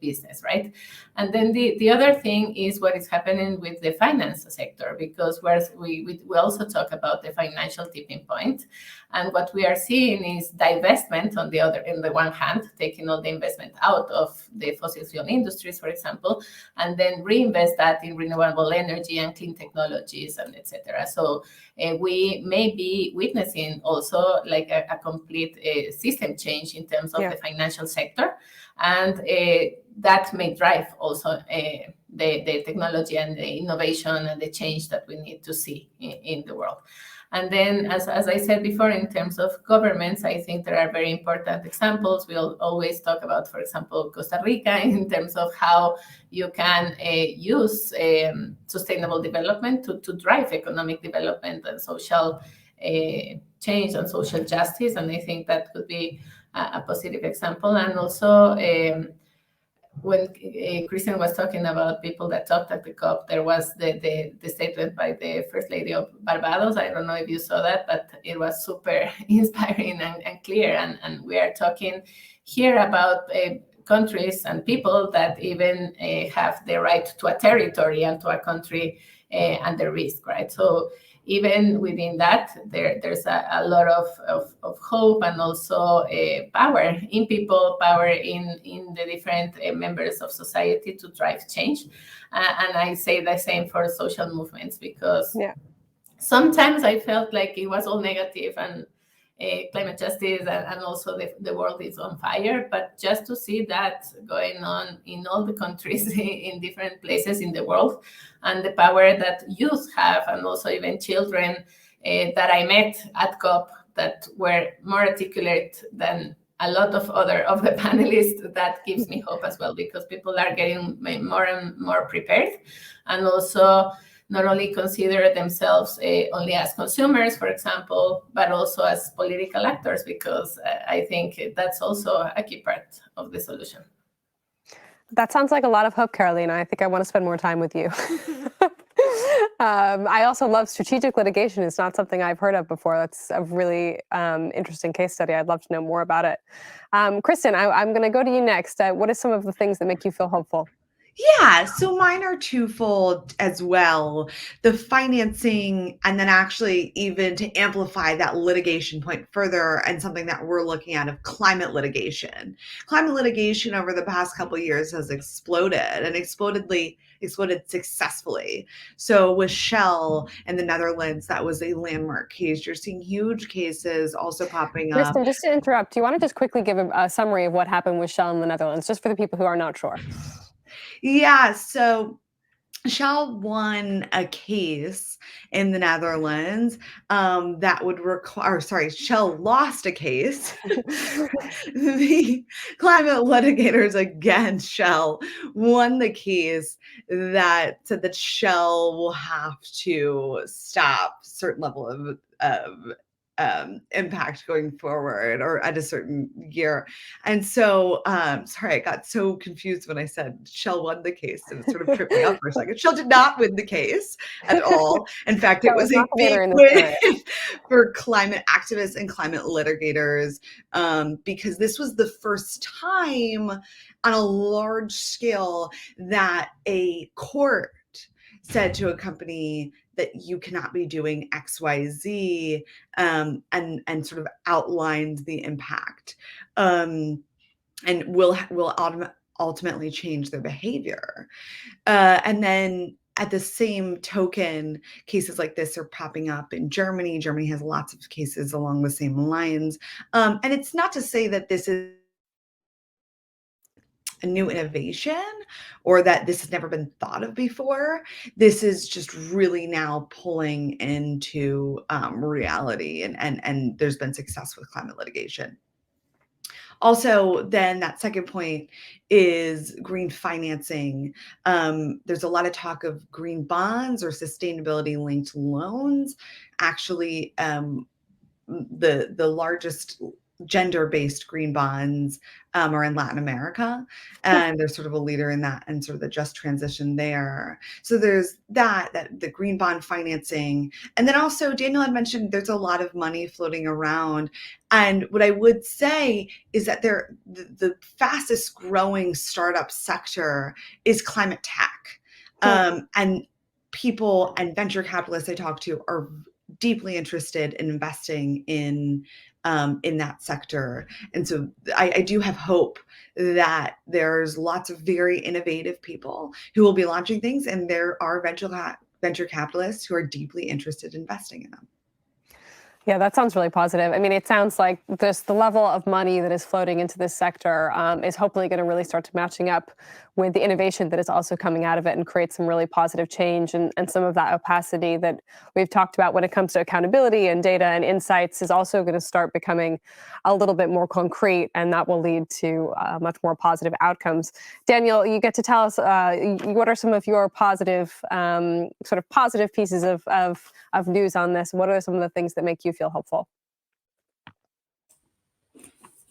business, right? And then the other thing is what is happening with the finance sector, because we also talk about the financial tipping point, And what we are seeing is divestment on the one hand, taking all the investment out of the fossil fuel industries, for example, and then reinvest that in renewable energy and clean technologies and etc. So we may be witnessing also like a complete system change in terms of the financial sector, and that may drive also the technology and the innovation and the change that we need to see in the world. And then, as I said before, in terms of governments, I think there are very important examples. We'll always talk about, for example, Costa Rica in terms of how you can use sustainable development to drive economic development and social change and social justice. And I think that could be a positive example. And also, when Kristen was talking about people that talked at the COP, there was the statement by the First Lady of Barbados. I don't know if you saw that, but it was super inspiring and clear. And we are talking here about countries and people that even have the right to a territory and to a country under risk, right? So even within that, there's a lot of hope and also power in people, power in the different members of society to drive change. And I say the same for social movements, because sometimes I felt like it was all negative and climate justice and also the world is on fire. But just to see that going on in all the countries in different places in the world, and the power that youth have, and also even children that I met at COP that were more articulate than a lot of the panelists, that gives me hope as well, because people are getting more and more prepared, and also not only consider themselves only as consumers, for example, but also as political actors, because I think that's also a key part of the solution. That sounds like a lot of hope, Carolina. I think I want to spend more time with you. I also love strategic litigation. It's not something I've heard of before. That's a really interesting case study. I'd love to know more about it. Kristen, I'm going to go to you next. What are some of the things that make you feel hopeful? Yeah, so mine are twofold as well. The financing, and then actually even to amplify that litigation point further, and something that we're looking at of climate litigation. Climate litigation over the past couple of years has exploded, and exploded successfully. So with Shell in the Netherlands, that was a landmark case. You're seeing huge cases also popping up. Kristen, just to interrupt, do you want to just quickly give a summary of what happened with Shell in the Netherlands, just for the people who are not sure? Yeah, so Shell won a case in the Netherlands that would require, Shell lost a case. The climate litigators against Shell won the case that said that Shell will have to stop a certain level of impact going forward, or at a certain year. And so, sorry, I got so confused when I said Shell won the case, and it sort of tripped me up for a second. Shell did not win the case at all. In fact, it was a big win for climate activists and climate litigators, because this was the first time on a large scale that a court said to a company that you cannot be doing X, Y, Z, and sort of outlined the impact, and will ultimately change their behavior. And then at the same token, cases like this are popping up in Germany. Germany has lots of cases along the same lines. And it's not to say that this is a new innovation, or that this has never been thought of before. This is just really now pulling into reality, and there's been success with climate litigation. Also, then that second point is green financing. There's a lot of talk of green bonds or sustainability linked loans. Actually, the largest gender-based green bonds are in Latin America, and they're sort of a leader in that and sort of the just transition there. So there's that the green bond financing. And then also Daniel had mentioned there's a lot of money floating around. And what I would say is that the fastest growing startup sector is climate tech. And people and venture capitalists I talk to are deeply interested in investing in that sector. And so I do have hope that there's lots of very innovative people who will be launching things, and there are venture capitalists who are deeply interested in investing in them. Yeah, that sounds really positive. I mean, it sounds like the level of money that is floating into this sector is hopefully going to really start to matching up with the innovation that is also coming out of it and create some really positive change. And some of that opacity that we've talked about when it comes to accountability and data and insights is also going to start becoming a little bit more concrete, and that will lead to much more positive outcomes. Daniel, you get to tell us what are some of your positive, sort of positive pieces of news on this? What are some of the things that make you feel hopeful?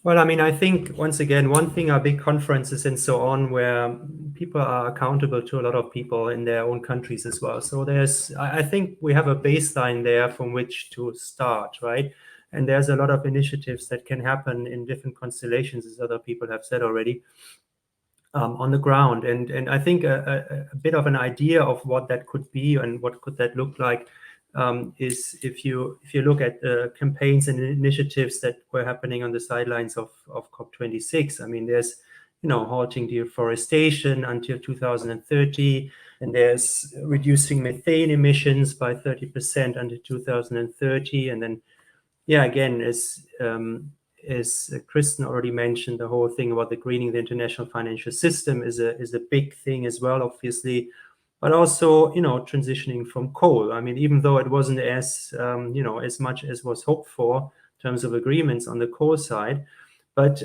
Well, I mean, I think, once again, one thing are big conferences and so on, where people are accountable to a lot of people in their own countries as well. So I think we have a baseline there from which to start, right? And there's a lot of initiatives that can happen in different constellations, as other people have said already, on the ground. And I think a bit of an idea of what that could be and what could that look like is if you look at the campaigns and initiatives that were happening on the sidelines of COP26. I mean, there's halting deforestation until 2030, and there's reducing methane emissions by 30% until 2030, and then again, as Kristen already mentioned, the whole thing about the greening the international financial system is a big thing as well, obviously. But also, transitioning from coal. I mean, even though it wasn't as much as was hoped for in terms of agreements on the coal side, but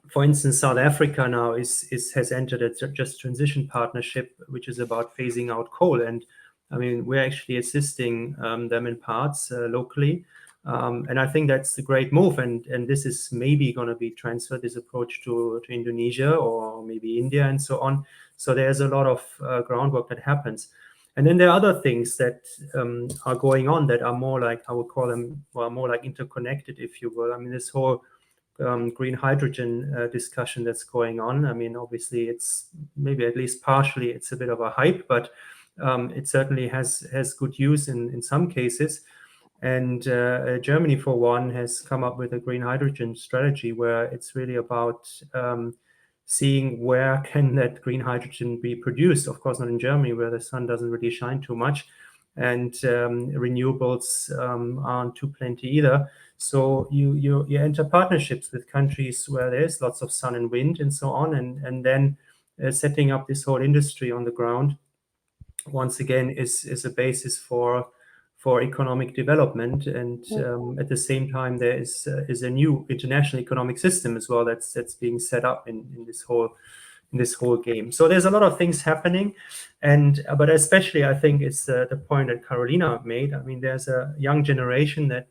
for instance, South Africa now has entered a Just Transition Partnership, which is about phasing out coal, and I mean, we're actually assisting them in parts locally, and I think that's a great move. And this is maybe going to be transferred, this approach, to Indonesia or maybe India and so on. So there's a lot of groundwork that happens. And then there are other things that are going on that are more like, I would call them, more like interconnected, if you will. I mean, this whole green hydrogen discussion that's going on. I mean, obviously, it's maybe at least partially it's a bit of a hype, but it certainly has good use in some cases. And Germany, for one, has come up with a green hydrogen strategy where it's really about seeing where can that green hydrogen be produced. Of course, not in Germany, where the sun doesn't really shine too much, and renewables aren't too plenty either. So you enter partnerships with countries where there's lots of sun and wind and so on, and then setting up this whole industry on the ground, once again, is a basis for economic development. And at the same time, there is a new international economic system as well that's being set up in this whole game. So there's a lot of things happening, but especially I think it's the point that Carolina made. I mean, there's a young generation that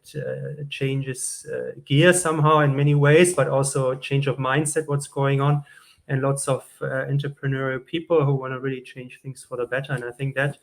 changes gear somehow in many ways, but also a change of mindset, what's going on, and lots of entrepreneurial people who want to really change things for the better. And I think that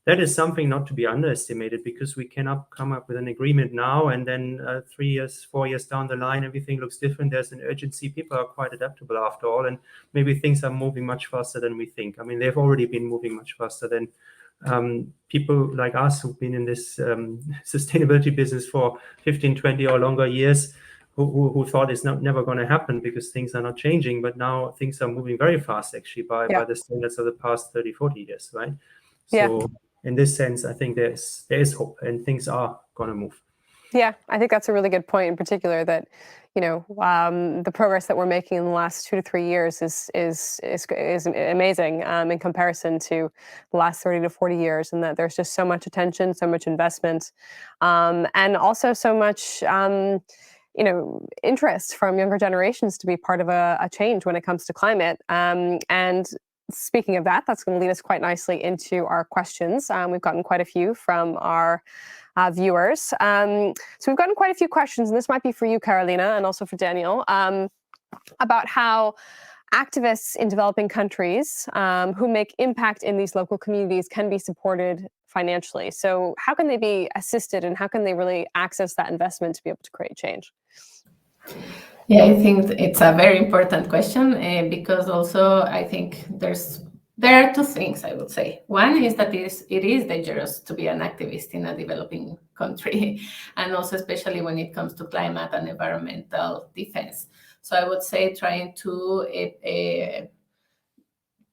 is something not to be underestimated, because we cannot come up with an agreement now and then 3 years, 4 years down the line, everything looks different. There's an urgency. People are quite adaptable after all, and maybe things are moving much faster than we think. I mean, they've already been moving much faster than people like us who've been in this sustainability business for 15, 20 or longer years, who thought it's never going to happen because things are not changing. But now things are moving very fast, actually, by the standards of the past 30, 40 years, right? So in this sense, I think there is hope, and things are going to move. Yeah, I think that's a really good point, in particular that, the progress that we're making in the last 2 to 3 years is amazing in comparison to the last 30 to 40 years, and that there's just so much attention, so much investment, and also so much interest from younger generations to be part of a change when it comes to climate. And speaking of that, that's going to lead us quite nicely into our questions. We've gotten quite a few from our viewers. So we've gotten quite a few questions, and this might be for you, Carolina, and also for Daniel, about how activists in developing countries who make impact in these local communities can be supported financially. So how can they be assisted, and how can they really access that investment to be able to create change? Yeah, I think it's a very important question, because also I think there's There are two things I would say. One is that it is dangerous to be an activist in a developing country, and also especially when it comes to climate and environmental defense. So I would say trying to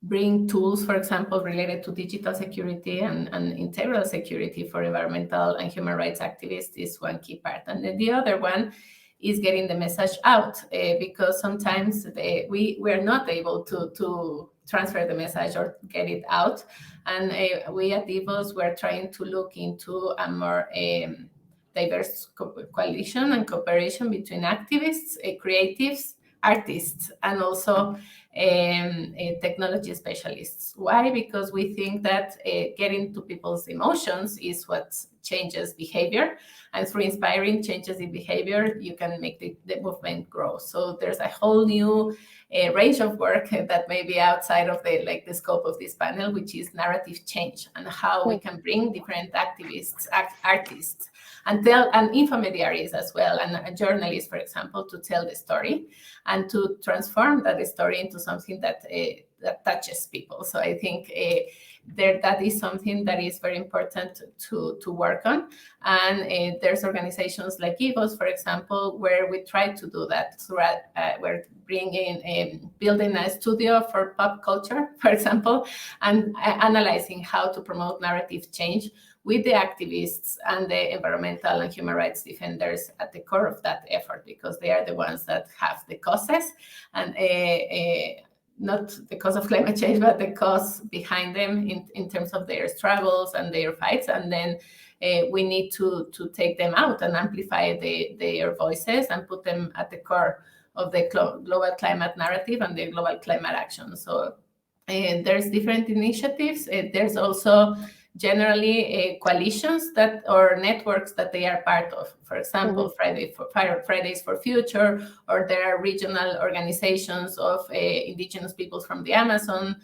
bring tools, for example, related to digital security and integral security for environmental and human rights activists is one key part. And then the other one is getting the message out, because sometimes we are not able to transfer the message or get it out. And we at Hivos, we're trying to look into a more diverse coalition and cooperation between activists, creatives, artists, and also technology specialists. Why? Because we think that getting to people's emotions is what changes behavior, and through inspiring changes in behavior, you can make the movement grow. So there's a whole new range of work that may be outside of the scope of this panel, which is narrative change, and how we can bring different activists, artists, and intermediaries as well, and journalists, for example, to tell the story and to transform that story into something that touches people. So I think that is something that is very important to work on. And there's organizations like Hivos, for example, where we try to do that. So we're building a studio for pop culture, for example, and analyzing how to promote narrative change with the activists and the environmental and human rights defenders at the core of that effort, because they are the ones that have the causes, and not the cause of climate change, but the cause behind them in terms of their struggles and their fights. And then we need to take them out and amplify their voices and put them at the core of the global climate narrative and the global climate action. So there's different initiatives. There's also generally coalitions or networks that they are part of. For example, Fridays for Future, or there are regional organizations of indigenous peoples from the Amazon,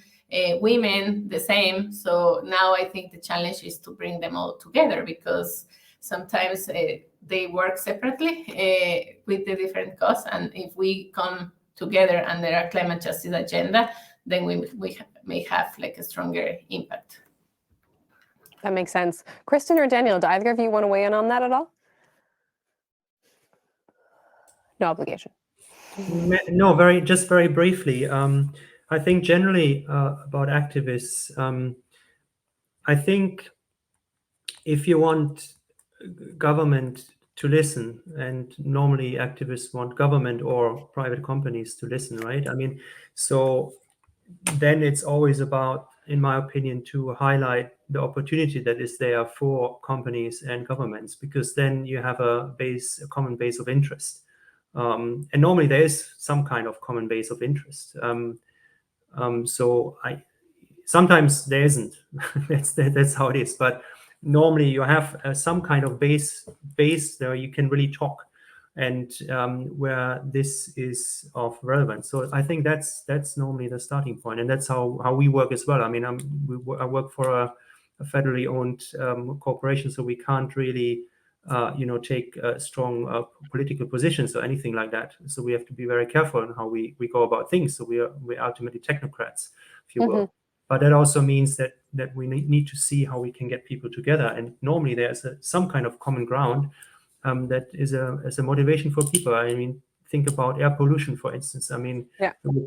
women, the same. So now I think the challenge is to bring them all together, because sometimes they work separately with the different causes. And if we come together under a climate justice agenda, then we may have like a stronger impact. That makes sense. Kristen or Daniel, do either of you want to weigh in on that at all? No obligation. No, very briefly. I think generally about activists, I think if you want government to listen, and normally activists want government or private companies to listen, right? I mean, so then it's always about, in my opinion, to highlight the opportunity that is there for companies and governments, because then you have a common base of interest. And normally there is some kind of common base of interest. So sometimes there isn't. that's how it is. But normally you have some kind of base there you can really talk, and where this is of relevance. So I think that's normally the starting point, and that's how we work as well. I mean, I work for a federally owned corporation, so we can't really take strong political positions or anything like that. So we have to be very careful on how we go about things. So we're ultimately technocrats, if you will. But that also means that we need to see how we can get people together. And normally there's some kind of common ground that is a motivation for people. I mean, think about air pollution, for instance. I mean,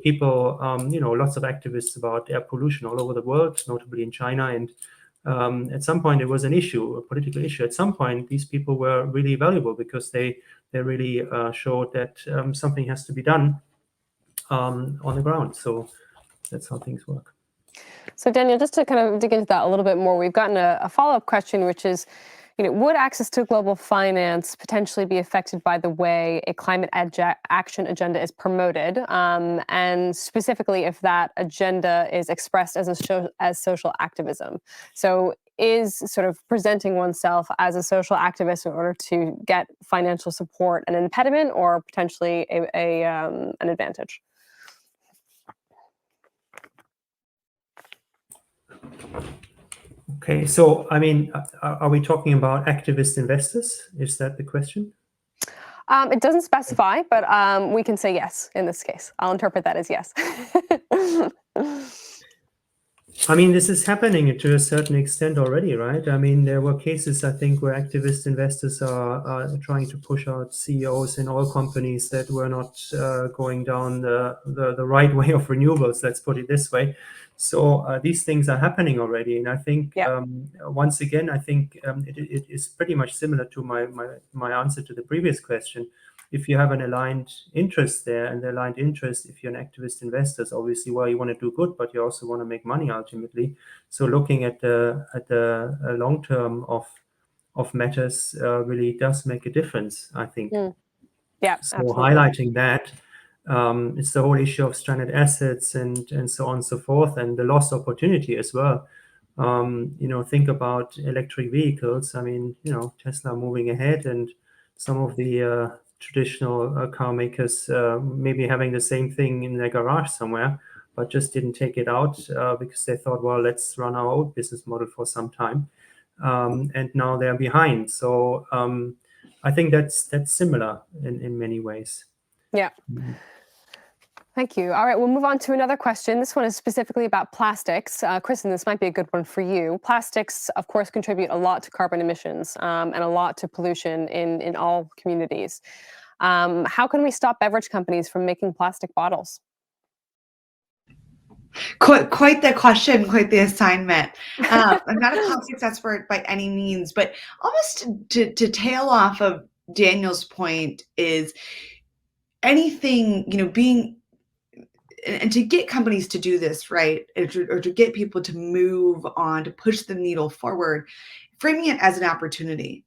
people, lots of activists about air pollution all over the world, notably in China. And at some point it was an issue, a political issue. At some point, these people were really valuable because they really showed that something has to be done on the ground. So that's how things work. So Daniel, just to kind of dig into that a little bit more, we've gotten a follow-up question, which is, would access to global finance potentially be affected by the way a climate action agenda is promoted, and specifically if that agenda is expressed as social activism? So is sort of presenting oneself as a social activist in order to get financial support an impediment or potentially an advantage? Okay, so I mean, are we talking about activist investors? Is that the question? It doesn't specify, but we can say yes in this case. I'll interpret that as yes. I mean, this is happening to a certain extent already, right? I mean, there were cases, I think, where activist investors are trying to push out CEOs in oil companies that were not going down the right way of renewables, let's put it this way. So these things are happening already. And I think, once again, I think it is pretty much similar to my answer to the previous question. If you have an aligned interest there, and the aligned interest, if you're an activist investor, is obviously, well, you want to do good, but you also want to make money ultimately. So looking at the long term of matters really does make a difference, I think. Yeah, so absolutely. Highlighting that, it's the whole issue of stranded assets and so on and so forth, and the lost opportunity as well. Think about electric vehicles. I mean, Tesla moving ahead, and some of the traditional car makers maybe having the same thing in their garage somewhere, but just didn't take it out because they thought, well, let's run our own business model for some time. And now they're behind. So I think that's similar in many ways. Yeah. Thank you. All right, we'll move on to another question. This one is specifically about plastics. Kristen, this might be a good one for you. Plastics, of course, contribute a lot to carbon emissions and a lot to pollution in all communities. How can we stop beverage companies from making plastic bottles? Quite the question, quite the assignment. I'm not a plastics expert by any means, but almost to tail off of Daniel's point is anything, being, and to get companies to do this, right, or to get people to move on, to push the needle forward, framing it as an opportunity.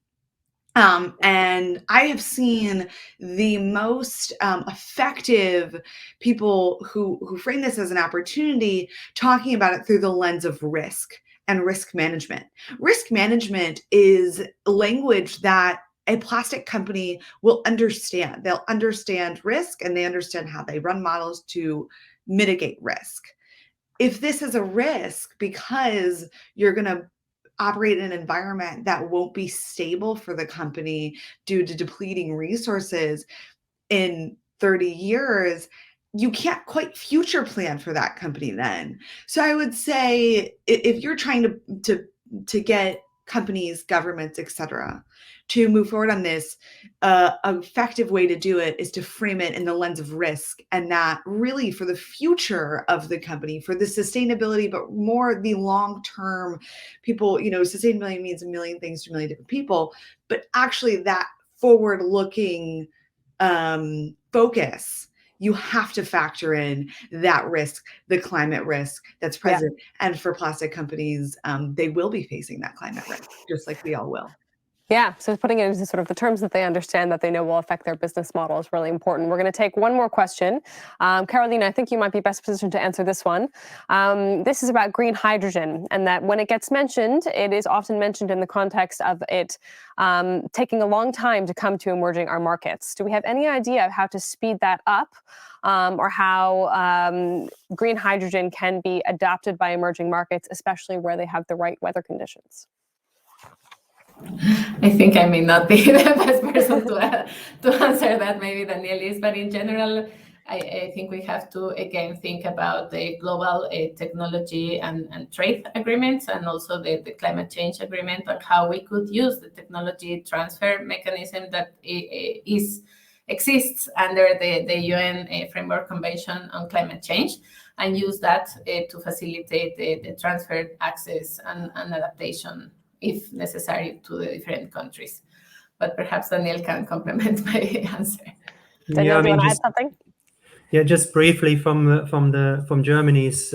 And I have seen the most effective people who frame this as an opportunity talking about it through the lens of risk and risk management. Risk management is language that a plastic company will understand. They'll understand risk, and they understand how they run models to mitigate risk. If this is a risk because you're going to operate in an environment that won't be stable for the company due to depleting resources in 30 years, you can't quite future plan for that company then. So I would say if you're trying to get companies, governments, et cetera, to move forward on this, an effective way to do it is to frame it in the lens of risk, and not really for the future of the company, for the sustainability, but more the long-term people. Sustainability means a million things to a million different people, but actually that forward-looking focus, you have to factor in that risk, the climate risk that's present. Yeah. And for plastic companies, they will be facing that climate risk, just like we all will. Yeah, so putting it into sort of the terms that they understand, that they know will affect their business model, is really important. We're going to take one more question. Carolina, I think you might be best positioned to answer this one. This is about green hydrogen, and that when it gets mentioned, it is often mentioned in the context of it taking a long time to come to emerging our markets. Do we have any idea of how to speed that up, or how green hydrogen can be adopted by emerging markets, especially where they have the right weather conditions? I think I may not be the best person to answer that. Maybe Daniel is, but in general, I think we have to again think about the global technology and trade agreements, and also the climate change agreement, and how we could use the technology transfer mechanism that exists under the UN Framework Convention on Climate Change, and use that to facilitate the transfer, access, and adaptation, if necessary, to the different countries. But perhaps Daniel can complement my answer. Daniel, do you want to add something? Yeah, just briefly from Germany's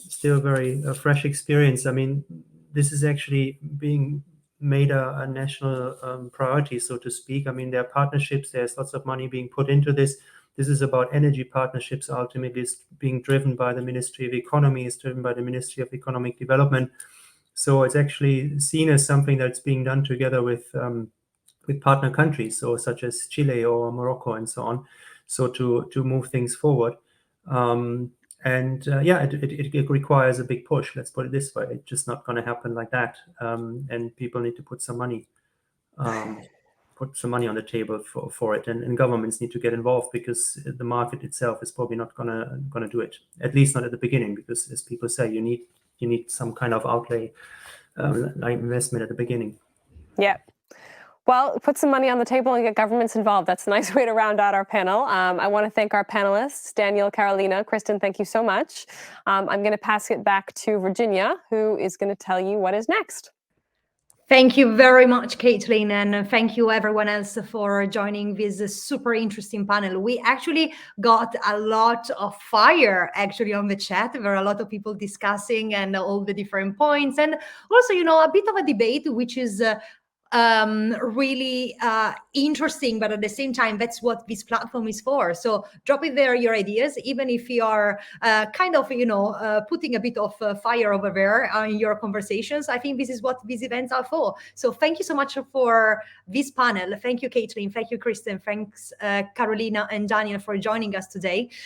still very fresh experience. I mean, this is actually being made a national priority, so to speak. I mean, there are partnerships. There's lots of money being put into this. This is about energy partnerships. Ultimately, it's being driven by the Ministry of Economy. It's driven by the Ministry of Economic Development. So it's actually seen as something that's being done together with partner countries, so such as Chile or Morocco and so on. So to move things forward, it requires a big push. Let's put it this way. It's just not going to happen like that, and people need to put some money on the table for it, and governments need to get involved, because the market itself is probably not going to do it, at least not at the beginning, because as people say, you need you need some kind of outlay, like investment at the beginning. Yeah. Well, put some money on the table and get governments involved. That's a nice way to round out our panel. I want to thank our panelists, Daniel, Carolina, Kristen, thank you so much. I'm going to pass it back to Virginia, who is going to tell you what is next. Thank you very much, Caitlin, and thank you everyone else for joining this super interesting panel. We actually got a lot of fire actually on the chat. There were a lot of people discussing and all the different points, and also, a bit of a debate, which is really interesting, but at the same time, that's what this platform is for. So drop in there your ideas, even if you are putting a bit of fire over there in your conversations. I think this is what these events are for. So thank you so much for this panel. Thank you, Caitlin. Thank you, Kristen. Thanks, Carolina and Daniel, for joining us today.